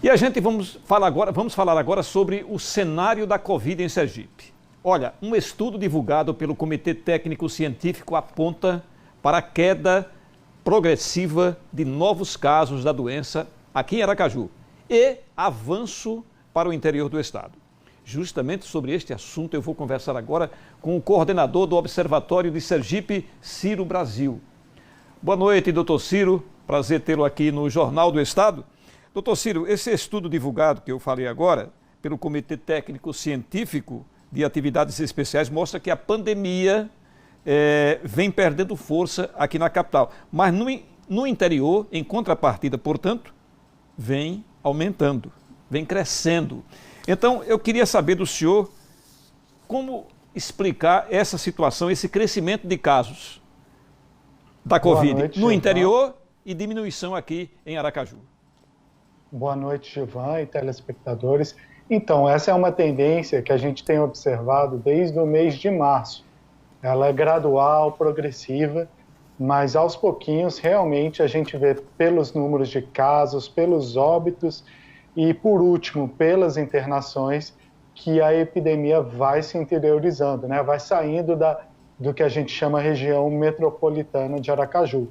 E a gente vamos falar agora sobre o cenário da Covid em Sergipe. Olha, um estudo divulgado pelo Comitê Técnico Científico aponta para a queda progressiva de novos casos da doença aqui em Aracaju e avanço para o interior do estado. Justamente sobre este assunto eu vou conversar agora com o coordenador do Observatório de Sergipe, Ciro Brasil. Boa noite, doutor Ciro. Prazer tê-lo aqui no Jornal do Estado. Doutor Ciro, esse estudo divulgado que eu falei agora, pelo Comitê Técnico Científico de Atividades Especiais, mostra que a pandemia vem perdendo força aqui na capital. Mas no interior, em contrapartida, portanto, vem aumentando, vem crescendo. Então, eu queria saber do senhor como explicar essa situação, esse crescimento de casos da Covid no interior e diminuição aqui em Aracaju. Boa noite, Gilvan e telespectadores. Então, essa é uma tendência que a gente tem observado desde o mês de março. Ela é gradual, progressiva, mas aos pouquinhos, realmente, a gente vê pelos números de casos, pelos óbitos e, por último, pelas internações, que a epidemia vai se interiorizando, né? Vai saindo do que a gente chama região metropolitana de Aracaju.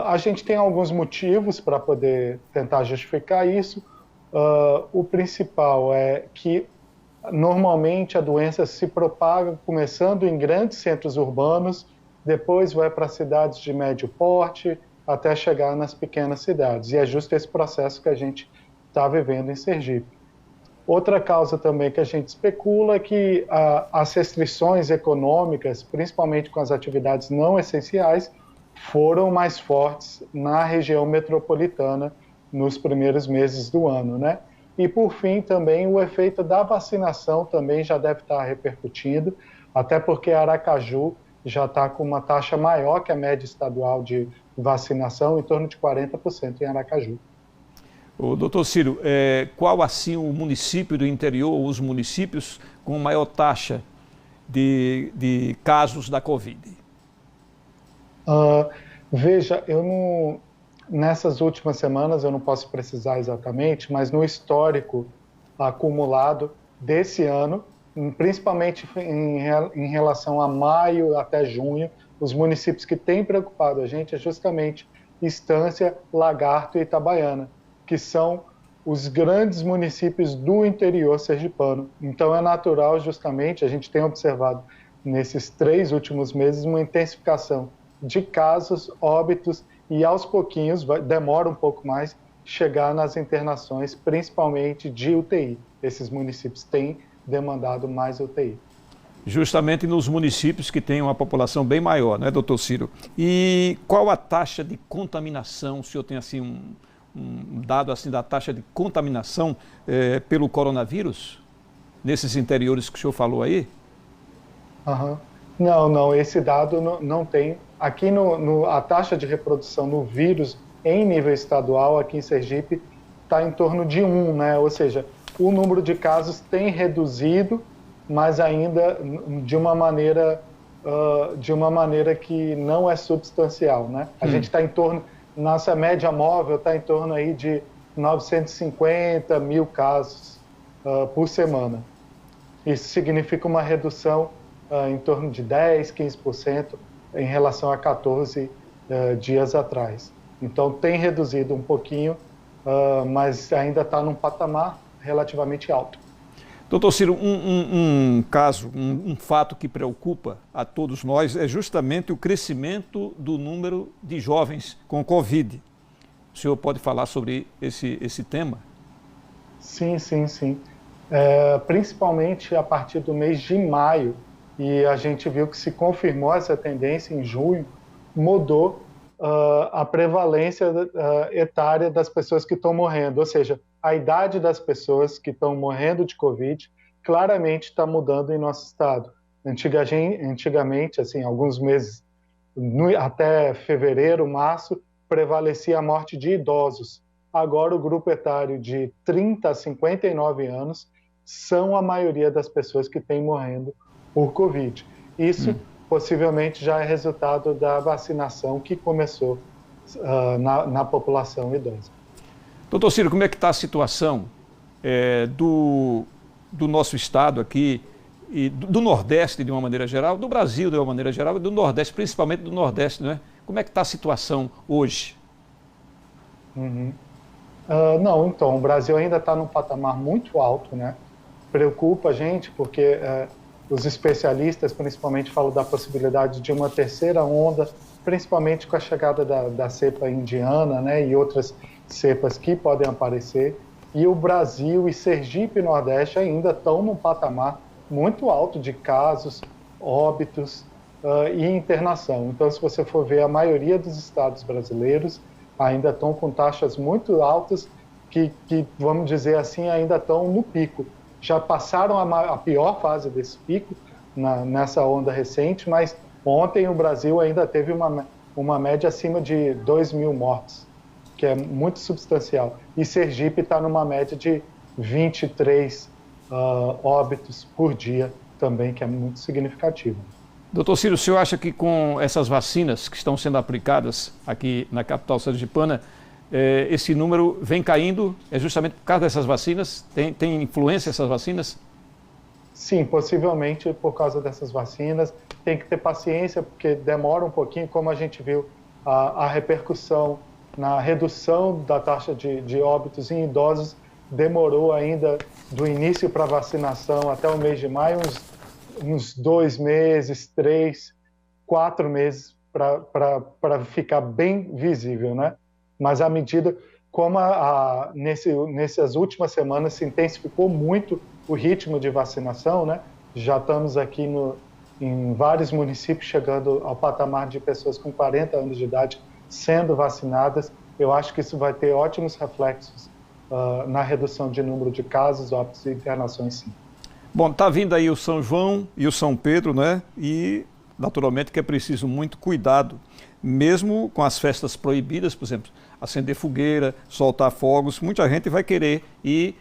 A gente tem alguns motivos para poder tentar justificar isso. O principal é que, normalmente, a doença se propaga começando em grandes centros urbanos, depois vai para cidades de médio porte, até chegar nas pequenas cidades. E é justo esse processo que a gente está vivendo em Sergipe. Outra causa também que a gente especula é que as restrições econômicas, principalmente com as atividades não essenciais, foram mais fortes na região metropolitana nos primeiros meses do ano, né? E, por fim, também o efeito da vacinação também já deve estar repercutindo, até porque Aracaju já está com uma taxa maior que a média estadual de vacinação, em torno de 40% em Aracaju. O doutor Ciro, qual assim o município do interior, ou os municípios com maior taxa de casos da Covid? Veja, nessas últimas semanas eu não posso precisar exatamente, mas no histórico acumulado desse ano, principalmente em relação a maio até junho, os municípios que têm preocupado a gente é justamente Estância, Lagarto e Itabaiana, que são os grandes municípios do interior sergipano. Então é natural, justamente, a gente tem observado nesses 3 últimos meses uma intensificação de casos, óbitos, e aos pouquinhos, demora um pouco mais, chegar nas internações, principalmente de UTI. Esses municípios têm demandado mais UTI. Justamente nos municípios que têm uma população bem maior, né, doutor Ciro? E qual a taxa de contaminação? O senhor tem assim um dado assim da taxa de contaminação pelo coronavírus, nesses interiores que o senhor falou aí? Não, esse dado não tem. Aqui a taxa de reprodução no vírus em nível estadual, aqui em Sergipe, está em torno de 1, né? Ou seja, o número de casos tem reduzido, mas ainda de uma maneira que não é substancial, né? A gente está em torno, nossa média móvel está em torno aí de 950 mil casos por semana. Isso significa uma redução em torno de 10%, 15% em relação a 14 dias atrás. Então, tem reduzido um pouquinho, mas ainda está num patamar relativamente alto. Doutor Ciro, um caso, um fato que preocupa a todos nós é justamente o crescimento do número de jovens com Covid. O senhor pode falar sobre esse tema? Sim. Principalmente a partir do mês de maio, e a gente viu que se confirmou essa tendência em junho, mudou a prevalência etária das pessoas que estão morrendo, ou seja, a idade das pessoas que estão morrendo de Covid claramente está mudando em nosso estado. Antigamente, assim, alguns meses, até fevereiro, março, prevalecia a morte de idosos. Agora, o grupo etário de 30 a 59 anos são a maioria das pessoas que têm morrendo por Covid. Isso possivelmente já é resultado da vacinação que começou na população idosa. Doutor Ciro, como é que está a situação do nosso estado aqui, e do Nordeste de uma maneira geral, do Brasil de uma maneira geral, e do Nordeste, principalmente do Nordeste, não é? Como é que está a situação hoje? Não, então, o Brasil ainda está num patamar muito alto, né? Preocupa a gente porque os especialistas principalmente falam da possibilidade de uma terceira onda, principalmente com a chegada da cepa indiana, né, e outras cepas que podem aparecer. E o Brasil e Sergipe e Nordeste ainda estão num patamar muito alto de casos, óbitos e internação. Então, se você for ver, a maioria dos estados brasileiros ainda estão com taxas muito altas que, vamos dizer assim, ainda estão no pico. Já passaram a pior fase desse pico nessa onda recente, mas ontem o Brasil ainda teve uma média acima de 2.000 mortes, que é muito substancial. E Sergipe está numa média de 23 óbitos por dia também, que é muito significativo. Doutor Ciro, o senhor acha que com essas vacinas que estão sendo aplicadas aqui na capital sergipana, esse número vem caindo, justamente por causa dessas vacinas? Tem influência essas vacinas? Sim, possivelmente por causa dessas vacinas. Tem que ter paciência, porque demora um pouquinho, como a gente viu, a repercussão na redução da taxa de óbitos em idosos demorou ainda do início para a vacinação até o mês de maio, uns 2 meses, 3, 4 meses para ficar bem visível, né? Mas à medida, como nessas últimas semanas se intensificou muito o ritmo de vacinação, né? Já estamos aqui em vários municípios chegando ao patamar de pessoas com 40 anos de idade sendo vacinadas. Eu acho que isso vai ter ótimos reflexos na redução de número de casos, óbitos e internações, sim. Bom, está vindo aí o São João e o São Pedro, né? E, naturalmente, que é preciso muito cuidado, mesmo com as festas proibidas, por exemplo, acender fogueira, soltar fogos. Muita gente vai querer ir,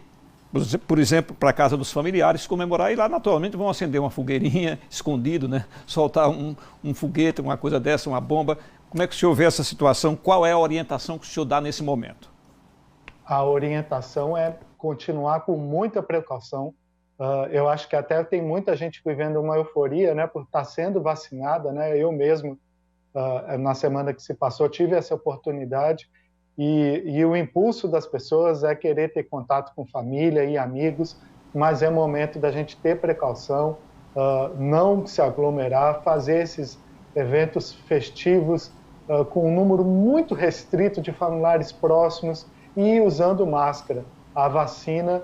por exemplo, para a casa dos familiares comemorar, e lá, naturalmente, vão acender uma fogueirinha escondido, né? Soltar um foguete, uma coisa dessa, uma bomba. Como é que o senhor vê essa situação? Qual é a orientação que o senhor dá nesse momento? A orientação é continuar com muita precaução. Eu acho que até tem muita gente vivendo uma euforia, né, por estar sendo vacinada, né? Eu mesmo, na semana que se passou, tive essa oportunidade e o impulso das pessoas é querer ter contato com família e amigos, mas é momento da gente ter precaução, não se aglomerar, fazer esses eventos festivos com um número muito restrito de familiares próximos e usando máscara. A vacina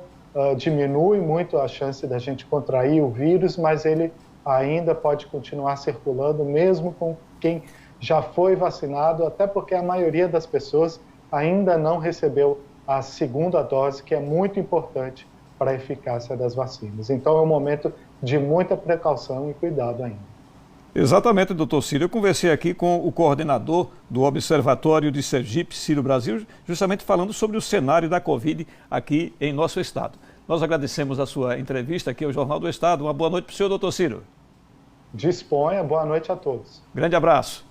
diminui muito a chance da gente contrair o vírus, mas ele ainda pode continuar circulando, mesmo com quem já foi vacinado, até porque a maioria das pessoas ainda não recebeu a segunda dose, que é muito importante para a eficácia das vacinas. Então é um momento de muita precaução e cuidado ainda. Exatamente, doutor Ciro. Eu conversei aqui com o coordenador do Observatório de Sergipe, Ciro Brasil, justamente falando sobre o cenário da Covid aqui em nosso estado. Nós agradecemos a sua entrevista aqui ao Jornal do Estado. Uma boa noite para o senhor, doutor Ciro. Disponha, boa noite a todos. Grande abraço.